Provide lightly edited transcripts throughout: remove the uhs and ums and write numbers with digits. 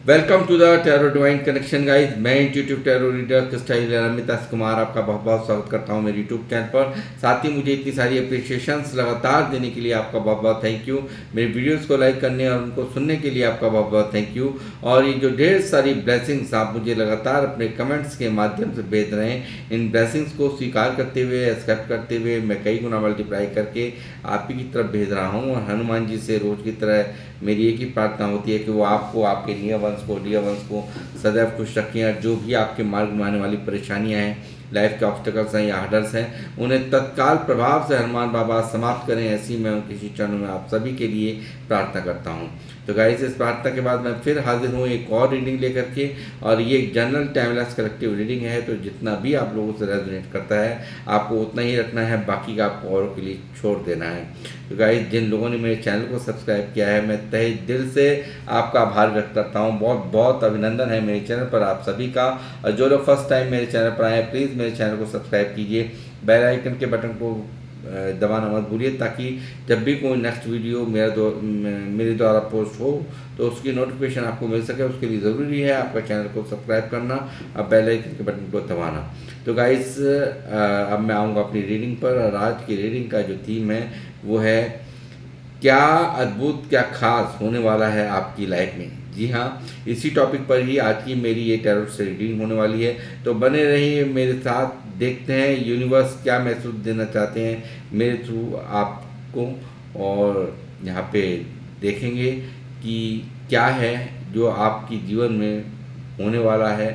Welcome to the tarot divine connection guys. मैं intuitive tarot reader Crystal Amitabh Kumar आपका बहुत बहुत स्वागत करता हूं मेरे यूट्यूब चैनल पर। साथ ही मुझे इतनी सारी अप्रिशिएशंस लगातार देने के लिए आपका बहुत बहुत थैंक यू। मेरे वीडियोस को लाइक करने और उनको सुनने के लिए आपका बहुत बहुत थैंक यू। और ये जो ढेर सारी ब्लेसिंग्स आप मुझे लगातार अपने कमेंट्स के माध्यम से भेज रहे हैं, इन ब्लेसिंग्स को स्वीकार करते हुए, एक्सेप्ट करते हुए मैं कई गुना मल्टीप्लाई करके आप ही की तरफ भेज रहा हूँ। और हनुमान जी से रोज़ की तरह मेरी एक ही प्रार्थना होती है कि वो आपको, आपके नियर वंश को सदैव खुश रखें। और जो भी आपके मार्ग में आने वाली परेशानियां हैं, लाइफ के ऑब्स्टेकल्स हैं या हर्डल्स हैं, उन्हें तत्काल प्रभाव से हनुमान बाबा समाप्त करें। ऐसी मैं उनके श्री चरणों में आप सभी के लिए प्रार्थना करता हूँ। तो गाइस, इस प्रार्थना के बाद मैं फिर हाजिर हूँ एक और रीडिंग लेकर के। और ये एक जनरल टाइमलेस कलेक्टिव रीडिंग है, तो जितना भी आप लोगों से रेजोनेट करता है आपको उतना ही रखना है, बाकी का आपको औरों के लिए छोड़ देना है। तो गाइस, जिन लोगों ने मेरे चैनल को सब्सक्राइब किया है, मैं तहे दिल से आपका आभार व्यक्त करता हूँ। बहुत बहुत अभिनंदन है मेरे चैनल पर आप सभी का। और जो लोग फर्स्ट टाइम मेरे चैनल पर आए, प्लीज़ मेरे चैनल को सब्सक्राइब कीजिए, बेल आइकन के बटन को दबाना मत भूलिए, ताकि जब भी कोई नेक्स्ट वीडियो मेरे द्वारा पोस्ट हो तो उसकी नोटिफिकेशन आपको मिल सके। उसके लिए ज़रूरी है आपका चैनल को सब्सक्राइब करना और बेल आइकन के बटन को दबाना। तो गाइस, अब मैं आऊँगा अपनी रीडिंग पर। और आज की रीडिंग का जो थीम है वो है, क्या अद्भुत क्या खास होने वाला है आपकी लाइफ में। जी हाँ, इसी टॉपिक पर ही आज की मेरी ये टैरो से रीडिंग होने वाली है। तो बने रहिए मेरे साथ, देखते हैं यूनिवर्स क्या मैसेज देना चाहते हैं मेरे थ्रू आपको। और यहाँ पे देखेंगे कि क्या है जो आपकी जीवन में होने वाला है,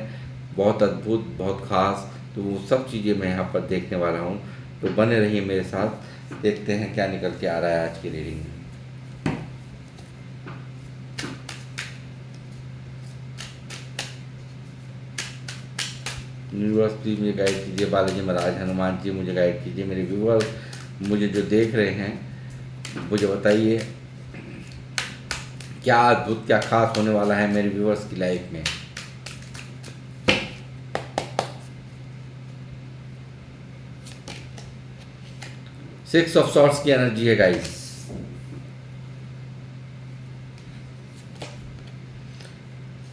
बहुत अद्भुत, बहुत खास। तो वो सब चीज़ें मैं यहाँ पर देखने वाला हूँ। तो बने रहिए मेरे साथ, देखते हैं क्या निकल के आ रहा है आज की रीडिंग में। यूनिवर्स प्लीज मुझे गाइड कीजिए, बालाजी महाराज, हनुमान जी मुझे गाइड कीजिए। मेरे व्यूअर्स मुझे जो देख रहे हैं मुझे बताइए, क्या अद्भुत क्या खास होने वाला है मेरे व्यूअर्स की लाइफ में। सिक्स ऑफ सॉर्ट्स की एनर्जी है गाइस।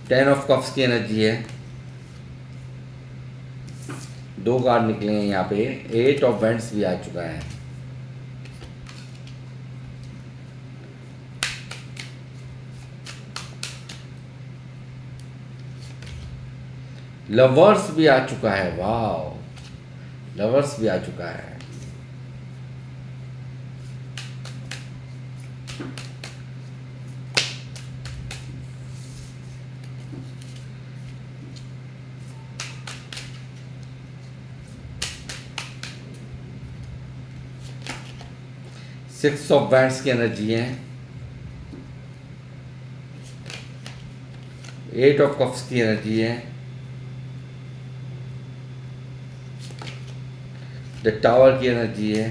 टेन ऑफ कप्स की एनर्जी है। दो कार्ड निकले हैं यहाँ पे। एट ऑफ वेंट्स भी आ चुका है। लवर्स भी आ चुका है। वाह, लवर्स भी आ चुका है। सिक्स ऑफ बैंड्स की एनर्जी है। एट ऑफ कप्स की एनर्जी है। द टावर की एनर्जी है।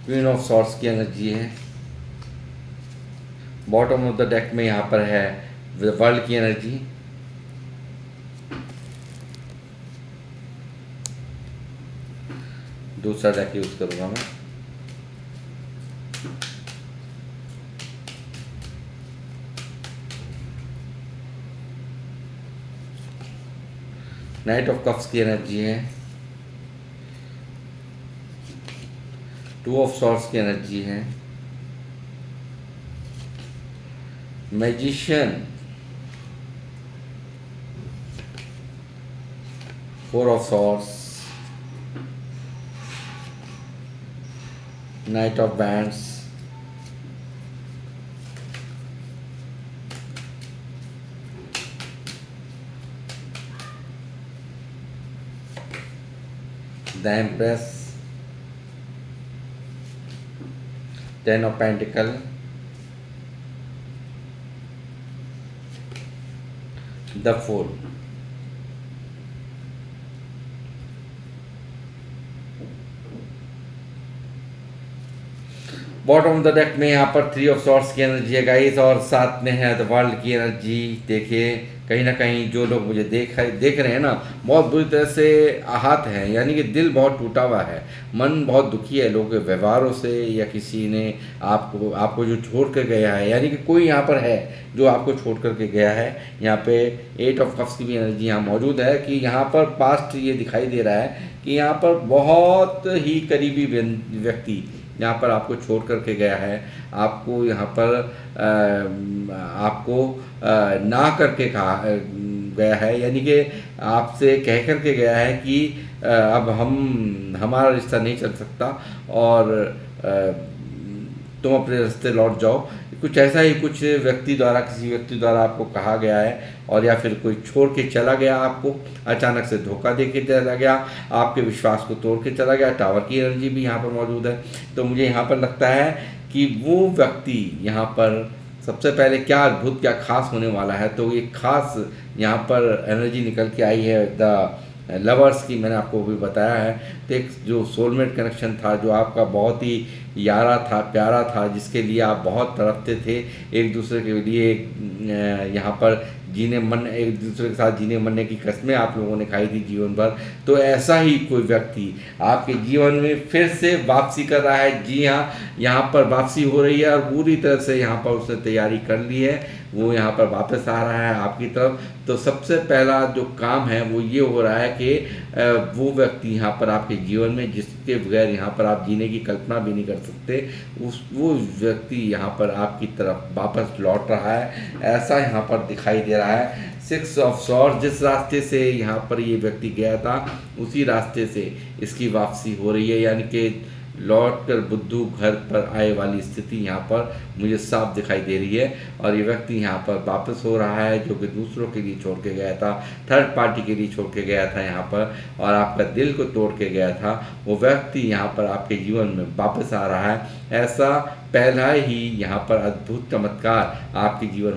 क्वीन ऑफ सॉर्ट्स की एनर्जी है। बॉटम ऑफ द डेक में यहाँ पर है वर्ल्ड की एनर्जी। दूसरा डेक यूज करूंगा मैं। नाइट ऑफ कप्स की एनर्जी है। टू ऑफ सॉर्ट्स की एनर्जी है। Magician, four of swords, knight of wands, the empress, ten of pentacle, the fool. Bottom of the deck में यहाँ पर थ्री ऑफ सॉर्ट्स की एनर्जी है गाइस, और साथ में है द वर्ल्ड की एनर्जी। देखिए, कहीं ना कहीं जो लोग मुझे देख रहे हैं ना, बहुत बुरी तरह से आहत हैं, यानी कि दिल बहुत टूटा हुआ है, मन बहुत दुखी है लोगों के व्यवहारों से, या किसी ने आपको जो छोड़ कर गया है, यानी कि कोई यहाँ पर है जो आपको छोड़ कर के गया है। यहाँ पे 8 ऑफ कप्स की भी एनर्जी यहाँ मौजूद है कि यहाँ पर पास्ट ये दिखाई दे रहा है कि यहाँ पर बहुत ही करीबी व्यक्ति यहाँ पर आपको छोड़ करके गया है, आपको यहाँ पर आपको ना करके कहा गया है, यानी कि आपसे कह करके गया है कि अब हमारा रिश्ता नहीं चल सकता और तुम अपने रास्ते लौट जाओ। कुछ ऐसा ही कुछ किसी व्यक्ति द्वारा आपको कहा गया है, और या फिर कोई छोड़ के चला गया, आपको अचानक से धोखा दे के चला गया, आपके विश्वास को तोड़ के चला गया। टावर की एनर्जी भी यहाँ पर मौजूद है। तो मुझे यहाँ पर लगता है कि वो व्यक्ति यहाँ पर सबसे पहले क्या अद्भुत क्या खास होने वाला है, तो एक खास यहाँ पर एनर्जी निकल के आई है द लवर्स की, मैंने आपको भी बताया है। तो एक जो सोलमेट कनेक्शन था, जो आपका बहुत ही यारा था, प्यारा था, जिसके लिए आप बहुत तड़पते थे एक दूसरे के लिए, यहाँ पर एक दूसरे के साथ जीने मरने की कस्में आप लोगों ने खाई थी जीवन भर। तो ऐसा ही कोई व्यक्ति आपके जीवन में फिर से वापसी कर रहा है। जी हाँ, यहाँ पर वापसी हो रही है और पूरी तरह से यहाँ पर उसने तैयारी कर ली है, वो यहाँ पर वापस आ रहा है आपकी तरफ। तो सबसे पहला जो काम है वो ये हो रहा है कि वो व्यक्ति यहाँ पर आपके जीवन में, जिसके बगैर यहाँ पर आप जीने की कल्पना भी नहीं कर सकते, वो व्यक्ति यहाँ पर आपकी तरफ वापस लौट रहा है, ऐसा यहाँ पर दिखाई दे रहा है। 6 ऑफ सॉर्ड्स, जिस रास्ते से यहाँ पर ये व्यक्ति गया था उसी रास्ते से इसकी वापसी हो रही है, यानी कि लौट कर बुद्धू घर पर आए वाली स्थिति यहाँ पर मुझे साफ दिखाई दे रही है। और ये व्यक्ति यहाँ पर वापस हो रहा है, जो कि दूसरों के लिए छोड़ के गया था, थर्ड पार्टी के लिए छोड़ के गया था यहाँ पर, और आपका दिल को तोड़ के गया था। वो व्यक्ति यहाँ पर आपके जीवन में वापस आ रहा है। ऐसा पहला ही यहाँ पर अद्भुत चमत्कार आपके जीवन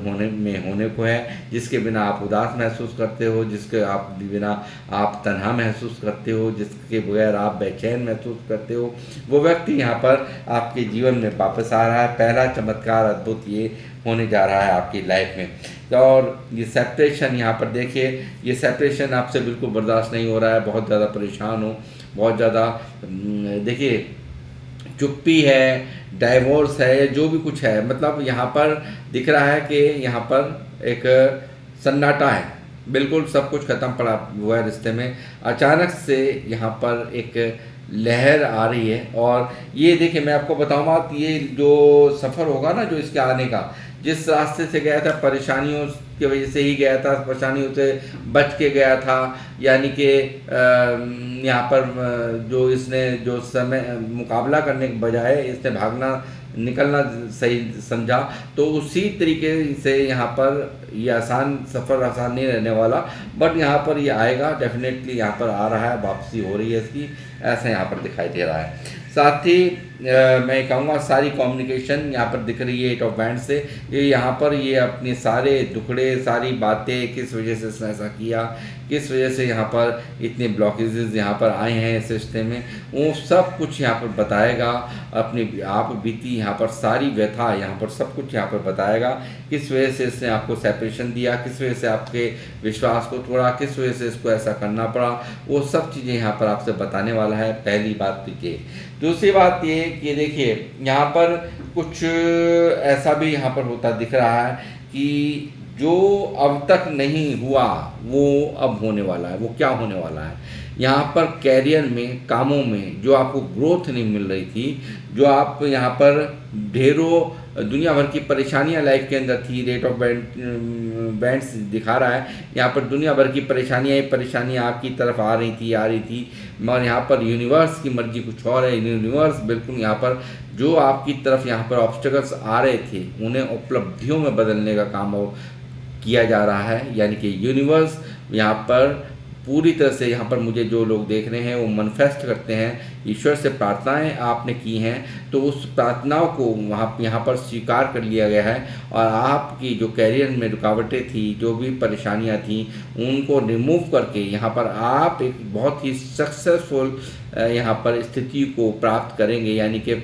होने को है, जिसके बिना आप उदास महसूस करते हो, जिसके बिना आप तन्हा महसूस करते हो, जिसके बगैर आप बेचैन महसूस करते हो, वो व्यक्ति यहाँ पर आपके जीवन में वापस आ रहा है। पहला चमत्कार अद्भुत ये होने जा रहा है आपकी लाइफ में। और ये सेपरेशन यहाँ पर देखिए, ये सेपरेशन आपसे बिल्कुल बर्दाश्त नहीं हो रहा है, बहुत ज़्यादा परेशान हो, बहुत ज़्यादा देखिए चुप्पी है, डाइवोर्स है, जो भी कुछ है, मतलब यहाँ पर दिख रहा है कि यहाँ पर एक सन्नाटा है, बिल्कुल सब कुछ ख़त्म पड़ा हुआ है रिश्ते में। अचानक से यहाँ पर एक लहर आ रही है, और ये देखिए मैं आपको बताऊंगा कि ये जो सफ़र होगा ना, जो इसके आने का, जिस रास्ते से गया था परेशानियों की वजह से ही गया था, परेशानियों से बच के गया था, यानी कि यहाँ पर जो इसने जो समय मुकाबला करने के बजाय इसने निकलना सही समझा, तो उसी तरीके से यहाँ पर ये सफ़र आसान नहीं रहने वाला, बट यहाँ पर ये आएगा डेफिनेटली, यहाँ पर आ रहा है, वापसी हो रही है इसकी, ऐसा यहाँ पर दिखाई दे रहा है। साथ ही मैं कहूँगा सारी कम्युनिकेशन यहाँ पर दिख रही है 8 ऑफ वैंड्स से। ये यहाँ पर ये अपने सारे दुखड़े, सारी बातें, किस वजह से इसने ऐसा किया, किस वजह से यहाँ पर इतने ब्लॉकेजेस यहाँ पर आए हैं इस रिश्ते में, वो सब कुछ यहाँ पर बताएगा। अपनी आप बीती यहाँ पर सारी व्यथा यहाँ पर सब कुछ यहाँ पर बताएगा, किस वजह से इसने आपको सेपरेशन दिया, किस वजह से आपके विश्वास को तोड़ा, किस वजह से इसको ऐसा करना पड़ा, वो सब चीज़ें यहाँ पर आपसे बताने वाला है। पहली बात ये। दूसरी बात ये कि देखिए यहाँ पर कुछ ऐसा भी यहाँ पर होता दिख रहा है कि जो अब तक नहीं हुआ वो अब होने वाला है। वो क्या होने वाला है? यहाँ पर कैरियर में, कामों में जो आपको ग्रोथ नहीं मिल रही थी, जो आप यहाँ पर ढेरों दुनिया भर की परेशानियाँ लाइफ के अंदर थी, रेट ऑफ बैंड्स दिखा रहा है, यहाँ पर दुनिया भर की परेशानियाँ आपकी तरफ आ रही थी, और यहाँ पर यूनिवर्स की मर्जी कुछ और है। यूनिवर्स बिल्कुल यहाँ पर जो आपकी तरफ यहाँ पर ऑब्स्टेकल्स आ रहे थे उन्हें उपलब्धियों में बदलने का काम किया जा रहा है, यानी कि यूनिवर्स यहाँ पर पूरी तरह से यहाँ पर मुझे जो लोग देख रहे हैं वो मैनिफेस्ट करते हैं, ईश्वर से प्रार्थनाएं आपने की हैं तो उस प्रार्थनाओं को यहाँ पर स्वीकार कर लिया गया है, और आपकी जो कैरियर में रुकावटें थी, जो भी परेशानियाँ थी, उनको रिमूव करके यहाँ पर आप एक बहुत ही सक्सेसफुल यहाँ पर स्थिति को प्राप्त करेंगे, यानी कि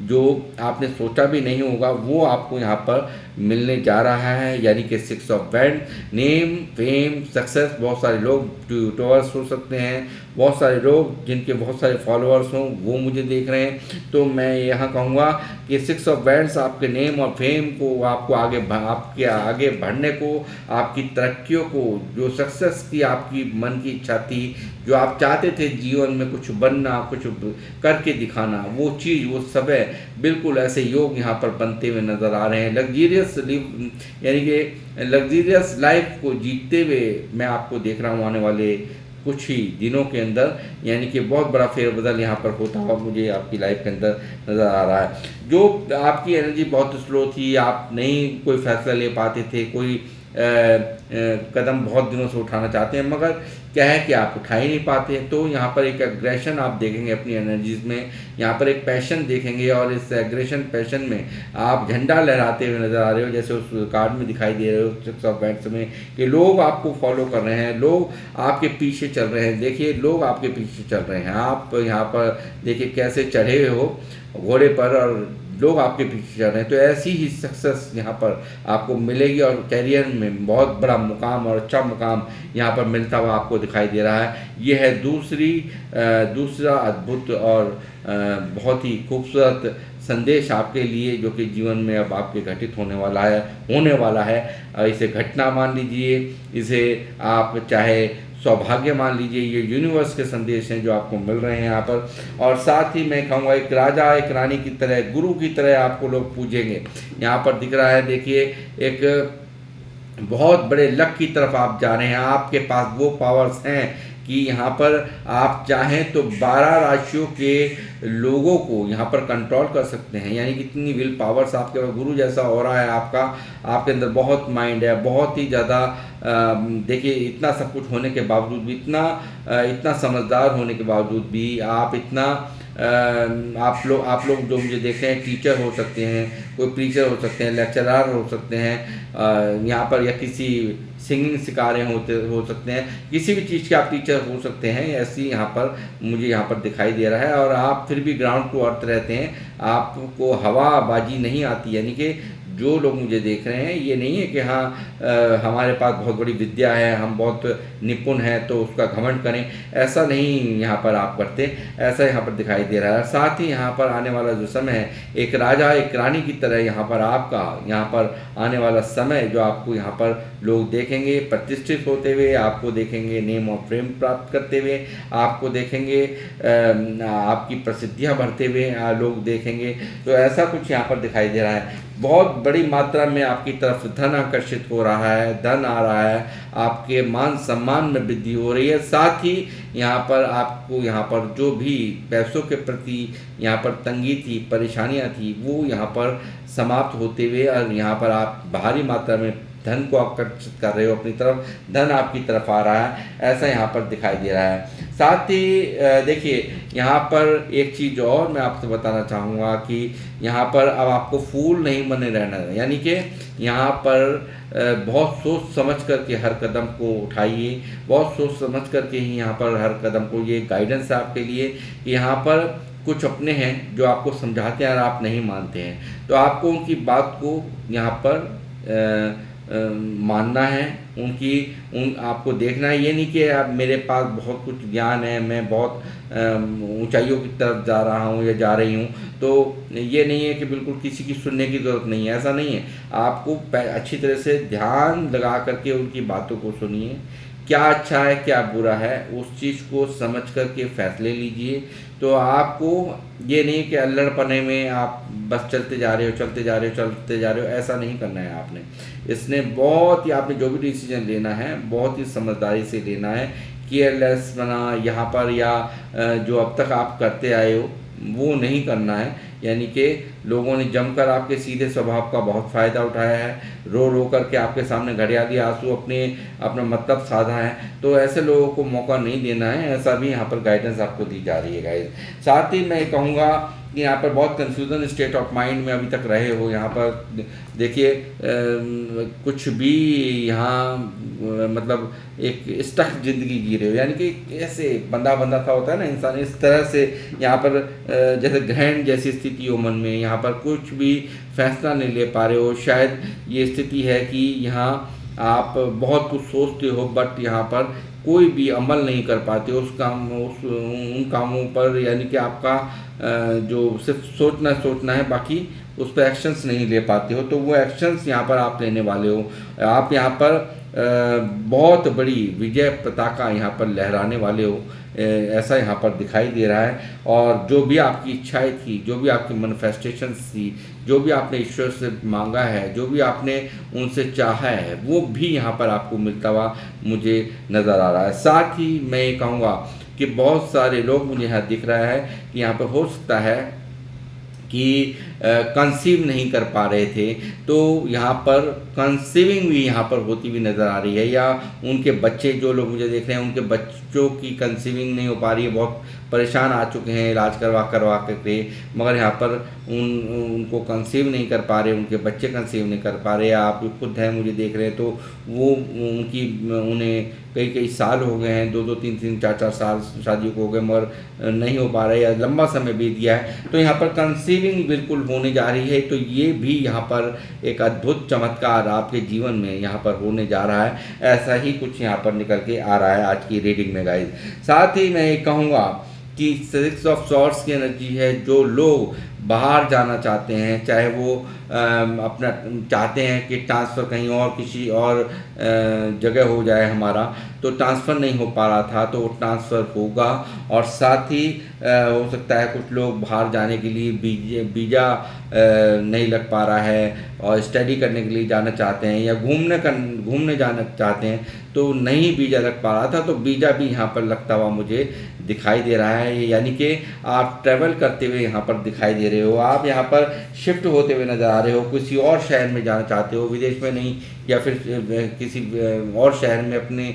जो आपने सोचा भी नहीं होगा वो आपको यहाँ पर मिलने जा रहा है। यानी कि 6 of wand, name, fame, success. बहुत सारे लोग यूट्यूबर्स हो सकते हैं, बहुत सारे लोग जिनके बहुत सारे फॉलोअर्स हों वो मुझे देख रहे हैं। तो मैं यहाँ कहूँगा कि 6 ऑफ वैंड्स आपके नेम और फेम को, आपको आपके आगे बढ़ने को, आपकी तरक्कियों को, जो सक्सेस की आपकी मन की इच्छा थी, जो आप चाहते थे जीवन में कुछ बनना, कुछ करके दिखाना, वो चीज़, वो समय, बिल्कुल ऐसे योग यहाँ पर बनते हुए नज़र आ रहे हैं। लग्जीरियस लिव, यानी कि लग्जीरियस लाइफ को जीतते हुए मैं आपको देख रहा हूँ आने वाले कुछ ही दिनों के अंदर। यानी कि बहुत बड़ा फेरबदल यहाँ पर होता हुआ मुझे आपकी लाइफ के अंदर नज़र आ रहा है। जो आपकी एनर्जी बहुत स्लो थी, आप नहीं कोई फैसला ले पाते थे, कोई कदम बहुत दिनों से उठाना चाहते हैं मगर क्या है कि आप उठा ही नहीं पाते हैं, तो यहाँ पर एक एग्रेशन आप देखेंगे अपनी एनर्जीज में, यहाँ पर एक पैशन देखेंगे और इस एग्रेशन पैशन में आप झंडा लहराते हुए नज़र आ रहे हो, जैसे उस कार्ड में दिखाई दे रहे हो 6 ऑफ वैंड्स में, कि लोग आपको फॉलो कर रहे हैं, लोग आपके पीछे चल रहे हैं। देखिए, लोग आपके पीछे चल रहे हैं, आप यहाँ पर देखिए कैसे चढ़े हुए हो घोड़े पर और लोग आपके पीछे चल रहे हैं। तो ऐसी ही सक्सेस यहाँ पर आपको मिलेगी और कैरियर में बहुत बड़ा मुकाम और अच्छा मुकाम यहाँ पर मिलता हुआ आपको दिखाई दे रहा है। ये है दूसरा अद्भुत और बहुत ही खूबसूरत संदेश आपके लिए, जो कि जीवन में अब आपके घटित होने वाला है। इसे घटना मान लीजिए, इसे आप चाहे सौभाग्य मान लीजिए, ये यूनिवर्स के संदेश हैं जो आपको मिल रहे हैं यहाँ पर। और साथ ही मैं कहूँगा एक राजा एक रानी की तरह, गुरु की तरह आपको लोग पूजेंगे। यहाँ पर दिख रहा है, देखिए एक बहुत बड़े लक की तरफ आप जा रहे हैं, आपके पास वो पावर्स हैं कि यहाँ पर आप चाहें तो 12 राशियों के लोगों को यहाँ पर कंट्रोल कर सकते हैं। यानी कि इतनी विल पावर्स आपके पास, गुरु जैसा हो रहा है आपका, आपके अंदर बहुत माइंड है, बहुत ही ज़्यादा। देखिए, इतना सब कुछ होने के बावजूद भी, इतना समझदार होने के बावजूद भी आप इतना आप लोग जो मुझे देख रहे हैं, टीचर हो सकते हैं, कोई प्रीचर हो सकते हैं, लेक्चरर हो सकते हैं यहाँ पर, या किसी सिंगिंग सिखा रहे हो सकते हैं, किसी भी चीज़ के आप टीचर हो सकते हैं। ऐसी यहाँ पर मुझे यहाँ पर दिखाई दे रहा है। और आप फिर भी ग्राउंड टू अर्थ रहते हैं, आपको हवाबाजी नहीं आती। यानी कि जो लोग मुझे देख रहे हैं, ये नहीं है कि हाँ हमारे पास बहुत बड़ी विद्या है, हम बहुत निपुण हैं तो उसका घमंड करें, ऐसा नहीं यहाँ पर आप करते, ऐसा यहाँ पर दिखाई दे रहा है। साथ ही यहाँ पर आने वाला जो समय है, एक राजा एक रानी की तरह यहाँ पर आपका यहाँ पर आने वाला समय, जो आपको यहाँ पर लोग देखेंगे प्रतिष्ठित होते हुए, आपको देखेंगे नेम और फेम प्राप्त करते हुए, आपको देखेंगे आपकी प्रसिद्धियाँ बढ़ते हुए लोग देखेंगे। तो ऐसा कुछ यहाँ पर दिखाई दे रहा है। बहुत बड़ी मात्रा में आपकी तरफ धन आकर्षित हो रहा है, धन आ रहा है, आपके मान सम्मान में वृद्धि हो रही है। साथ ही यहाँ पर आपको यहाँ पर जो भी पैसों के प्रति यहाँ पर तंगी थी, परेशानियाँ थी, वो यहाँ पर समाप्त होते हुए और यहाँ पर आप भारी मात्रा में धन को आकर्षित कर रहे हो अपनी तरफ, धन आपकी तरफ आ रहा है, ऐसा यहाँ पर दिखाई दे रहा है। साथ ही देखिए, यहाँ पर एक चीज़ और मैं आपसे बताना चाहूँगा कि यहाँ पर अब आपको फूल नहीं बने रहना है। यानी कि यहाँ पर बहुत सोच समझ कर के हर कदम को उठाइए, बहुत सोच समझ कर के ही यहाँ पर हर कदम को, ये गाइडेंस है आपके लिए कि यहाँ पर कुछ अपने हैं जो आपको समझाते हैं और आप नहीं मानते हैं, तो आपको उनकी बात को यहाँ पर मानना है, आपको देखना है। ये नहीं कि अब मेरे पास बहुत कुछ ज्ञान है, मैं बहुत ऊंचाइयों की तरफ जा रहा हूँ या जा रही हूँ, तो ये नहीं है कि बिल्कुल किसी की सुनने की ज़रूरत नहीं है, ऐसा नहीं है। आपको अच्छी तरह से ध्यान लगा करके उनकी बातों को सुनिए, क्या अच्छा है क्या बुरा है, उस चीज़ को समझ कर के फैसले लीजिए। तो आपको ये नहीं कि अल्लड़पने में आप बस चलते जा रहे हो, ऐसा नहीं करना है आपने। इसने बहुत ही, आपने जो भी डिसीजन लेना है बहुत ही समझदारी से लेना है, केयरलेस बना यहाँ पर या जो अब तक आप करते आए हो वो नहीं करना है। यानी कि लोगों ने जमकर आपके सीधे स्वभाव का बहुत फ़ायदा उठाया है, रो रो करके आपके सामने घड़ियाली आंसू अपना मतलब साधा है। तो ऐसे लोगों को मौका नहीं देना है, ऐसा भी यहाँ पर गाइडेंस आपको दी जा रही है गाइस। साथ ही मैं कहूँगा कि यहाँ पर बहुत कंफ्यूजन स्टेट ऑफ माइंड में अभी तक रहे हो। यहाँ पर देखिए कुछ भी यहाँ मतलब एक स्टक ज़िंदगी जी रहे हो, यानी कि ऐसे बंधा बंधा सा होता है ना इंसान, इस तरह से यहाँ पर जैसे ग्रहण जैसी स्थिति हो मन में, यहाँ पर कुछ भी फैसला नहीं ले पा रहे हो। शायद ये स्थिति है कि यहाँ आप बहुत कुछ सोचते हो बट यहाँ पर कोई भी अमल नहीं कर पाते उन कामों पर, यानी कि आपका जो सिर्फ सोचना है, बाकी उस पर एक्शंस नहीं ले पाते हो। तो वो एक्शंस यहाँ पर आप लेने वाले हो। आप यहाँ पर बहुत बड़ी विजय पताका यहाँ पर लहराने वाले हो, ऐसा यहाँ पर दिखाई दे रहा है। और जो भी आपकी इच्छाएं थी, जो भी आपकी मैनिफेस्टेशंस थी, जो भी आपने ईश्वर से मांगा है, जो भी आपने उनसे चाहा है, वो भी यहाँ पर आपको मिलता हुआ मुझे नज़र आ रहा है। साथ ही मैं ये कहूँगा कि बहुत सारे लोग मुझे यहाँ दिख रहा है कि यहाँ पर हो सकता है कि कंसीव नहीं कर पा रहे थे, तो यहाँ पर कंसीविंग भी यहाँ पर होती हुई नज़र आ रही है। या उनके बच्चे, जो लोग मुझे देख रहे हैं, उनके बच्चों की कंसीविंग नहीं हो पा रही है, बहुत परेशान आ चुके हैं इलाज करवा करके, मगर यहाँ पर उनको कंसीव नहीं कर पा रहे, उनके बच्चे कंसीव नहीं कर पा रहे। आप खुद हैं मुझे देख रहे हैं, तो वो उन्हें कई साल हो गए हैं, 2 3 4 साल शादी को हो गए, मगर नहीं हो पा रहा है या लंबा समय बीत गया है। तो यहाँ पर कंसीविंग बिल्कुल होने जा रही है। तो ये भी यहाँ पर एक अद्भुत चमत्कार आपके जीवन में यहाँ पर होने जा रहा है। ऐसा ही कुछ यहाँ पर निकल के आ रहा है आज की रीडिंग में गाइस। साथ ही मैं ये कहूँगा कि 6 ऑफ सॉर्ड्स की एनर्जी है। जो लोग बाहर जाना चाहते हैं, चाहे वो अपना चाहते हैं कि ट्रांसफ़र कहीं और किसी और जगह हो जाए हमारा, तो ट्रांसफ़र नहीं हो पा रहा था, तो वो ट्रांसफ़र होगा। और साथ ही हो सकता है कुछ लोग बाहर जाने के लिए वीज़ा नहीं लग पा रहा है और स्टडी करने के लिए जाना चाहते हैं या घूमने जाना चाहते हैं, तो नहीं वीज़ा लग पा रहा था, तो वीज़ा भी यहाँ पर लगता हुआ मुझे दिखाई दे रहा है। यानी कि आप ट्रैवल करते हुए यहाँ पर दिखाई दे रहे हो, आप यहाँ पर शिफ्ट होते हुए नज़र आ रहे हो, किसी और शहर में जाना चाहते हो, विदेश में नहीं, या फिर किसी और शहर में अपने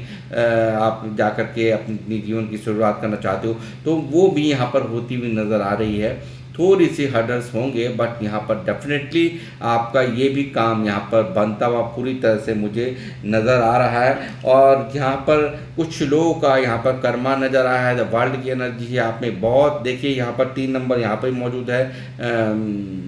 आप जा कर के अपनी जीवन की शुरुआत करना चाहते हो, तो वो भी यहाँ पर होती हुई नज़र आ रही है। थोड़ी सी हर्डल्स होंगे बट यहाँ पर डेफिनेटली आपका ये भी काम यहाँ पर बनता हुआ पूरी तरह से मुझे नज़र आ रहा है। और यहाँ पर कुछ लोगों का यहाँ पर कर्मा नज़र आ रहा है। द वर्ल्ड की एनर्जी है आप में बहुत। देखिए यहाँ पर 3 नंबर यहाँ पर मौजूद है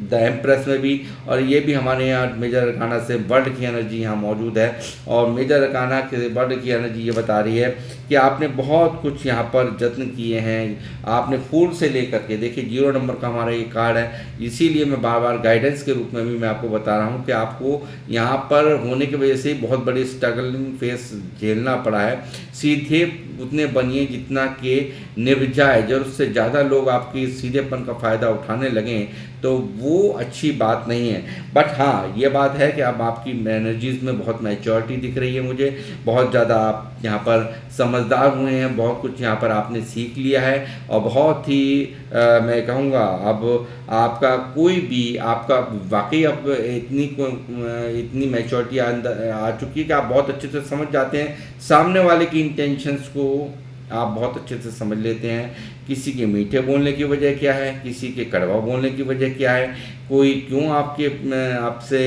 द एम्प्रेस में भी, और ये भी हमारे यहाँ मेजर अरकाना से वर्ल्ड की एनर्जी यहाँ मौजूद है। और मेजर अरकाना के वर्ल्ड की एनर्जी ये बता रही है कि आपने बहुत कुछ यहाँ पर जत्न किए हैं। आपने फूल से लेकर के, देखिए 0 नंबर का हमारा ये कार्ड है, इसीलिए मैं बार बार गाइडेंस के रूप में भी मैं आपको बता रहा हूँ कि आपको यहाँ पर होने की वजह से बहुत बड़ी स्ट्रगलिंग फेस झेलना पड़ा है। सीधे उतने बनिए जितना कि निभ जाए, जरूरत से ज़्यादा लोग आपकी सीधेपन का फ़ायदा उठाने लगें तो वो अच्छी बात नहीं है। बट हाँ, ये बात है कि अब आपकी एनर्जीज़ में बहुत मैच्योरिटी दिख रही है मुझे, बहुत ज़्यादा आप यहाँ पर समझदार हुए हैं, बहुत कुछ यहाँ पर आपने सीख लिया है। और बहुत ही मैं कहूँगा अब आपका कोई भी आपका वाकई अब इतनी मैच्योरिटी अंदर आ चुकी है कि आप बहुत अच्छे से समझ जाते हैं सामने वाले की इंटेंशंस को, आप बहुत अच्छे से समझ लेते हैं। किसी के मीठे बोलने की वजह क्या है, किसी के कड़वा बोलने की वजह क्या है, कोई क्यों आपसे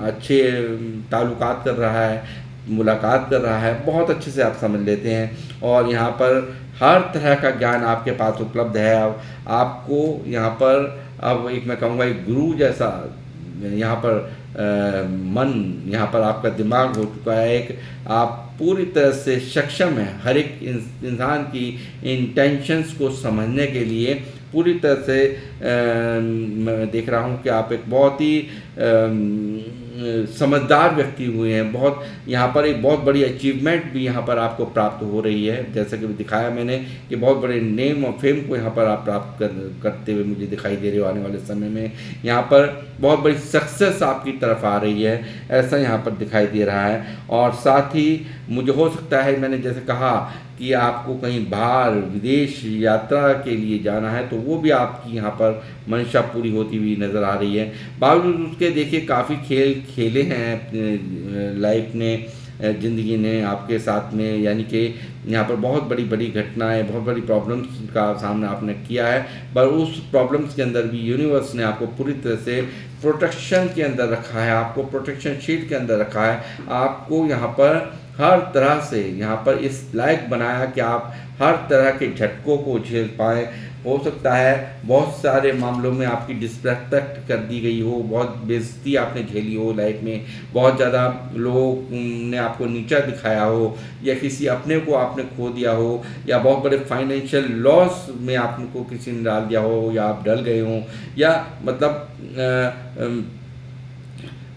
अच्छे ताल्लुकात कर रहा है, मुलाकात कर रहा है, बहुत अच्छे से आप समझ लेते हैं। और यहाँ पर हर तरह का ज्ञान आपके पास उपलब्ध है। अब आपको यहाँ पर अब एक मैं कहूँगा एक गुरु जैसा यहाँ पर मन, यहाँ पर आपका दिमाग हो चुका है एक, आप पूरी तरह से सक्षम है हर एक इंसान की इंटेंशंस को समझने के लिए। पूरी तरह से मैं देख रहा हूँ कि आप एक बहुत ही समझदार व्यक्ति हुए हैं। बहुत यहाँ पर एक बहुत बड़ी अचीवमेंट भी यहाँ पर आपको प्राप्त हो रही है, जैसा कि दिखाया मैंने कि बहुत बड़े नेम और फेम को यहाँ पर आप प्राप्त करते हुए मुझे दिखाई दे रहे हो। आने वाले समय में यहाँ पर बहुत बड़ी सक्सेस आपकी तरफ आ रही है, ऐसा यहाँ पर दिखाई दे रहा है। और साथ ही मुझे हो सकता है, मैंने जैसे कहा कि आपको कहीं बाहर विदेश यात्रा के लिए जाना है, तो वो भी आपकी यहाँ पर मंशा पूरी होती हुई नज़र आ रही है। बावजूद उसके देखिए काफ़ी खेल खेले हैं अपने लाइफ ने, ज़िंदगी ने आपके साथ में, यानी कि यहाँ पर बहुत बड़ी बड़ी घटनाएं, बहुत बड़ी प्रॉब्लम्स का सामना आपने किया है, पर उस प्रॉब्लम्स के अंदर भी यूनिवर्स ने आपको पूरी तरह से प्रोटेक्शन के अंदर रखा है, आपको प्रोटेक्शन शीट के अंदर रखा है, आपको यहाँ पर हर तरह से यहाँ पर इस लायक बनाया कि आप हर तरह के झटकों को झेल पाएँ। हो सकता है बहुत सारे मामलों में आपकी डिसरिस्पेक्ट कर दी गई हो, बहुत बेइज्जती आपने झेली हो लाइफ में, बहुत ज़्यादा लोग ने आपको नीचा दिखाया हो, या किसी अपने को आपने खो दिया हो, या बहुत बड़े फाइनेंशियल लॉस में आपको किसी ने डाल दिया हो, या आप डल गए हों, या मतलब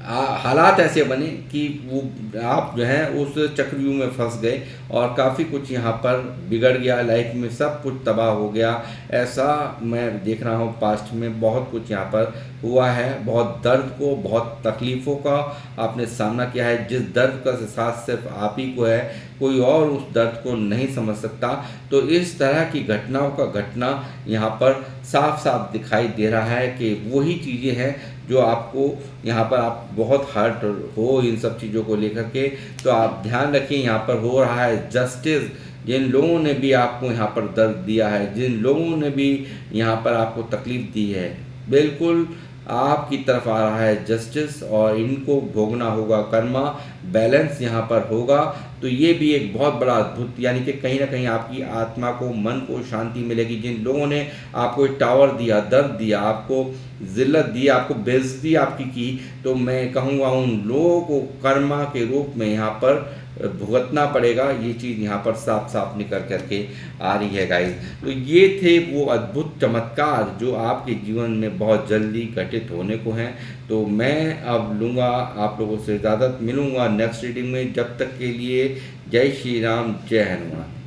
हालात ऐसे बने कि वो आप जो हैं उस चक्रव्यूह में फंस गए और काफ़ी कुछ यहाँ पर बिगड़ गया, लाइफ में सब कुछ तबाह हो गया। ऐसा मैं देख रहा हूँ पास्ट में बहुत कुछ यहाँ पर हुआ है, बहुत दर्द को, बहुत तकलीफ़ों का आपने सामना किया है, जिस दर्द का एहसास सिर्फ आप ही को है, कोई और उस दर्द को नहीं समझ सकता। तो इस तरह की घटनाओं का घटना यहाँ पर साफ साफ दिखाई दे रहा है कि वही चीज़ें हैं जो आपको यहाँ पर आप बहुत हर्ट हो इन सब चीज़ों को लेकर के। तो आप ध्यान रखें, यहाँ पर हो रहा है जस्टिस। जिन लोगों ने भी आपको यहाँ पर दर्द दिया है, जिन लोगों ने भी यहाँ पर आपको तकलीफ़ दी है, बिल्कुल आपकी तरफ आ रहा है जस्टिस, और इनको भोगना होगा कर्मा, बैलेंस यहाँ पर होगा। तो ये भी एक बहुत बड़ा अद्भुत, यानी कि कहीं ना कहीं आपकी आत्मा को, मन को शांति मिलेगी। जिन लोगों ने आपको एक टावर दिया, दर्द दिया, आपको ज़िल्लत दी, आपको बेइज्जती आपकी की, तो मैं कहूँगा उन लोगों को कर्मा के रूप में यहाँ पर भुगतना पड़ेगा। ये चीज़ यहाँ पर साफ साफ निकल करके आ रही है गाइस। तो ये थे वो अद्भुत चमत्कार जो आपके जीवन में बहुत जल्दी घटित होने को हैं। तो मैं अब लूँगा आप लोगों से इजाज़त, मिलूँगा नेक्स्ट रीडिंग में। जब तक के लिए जय श्री राम, जय हनुमान।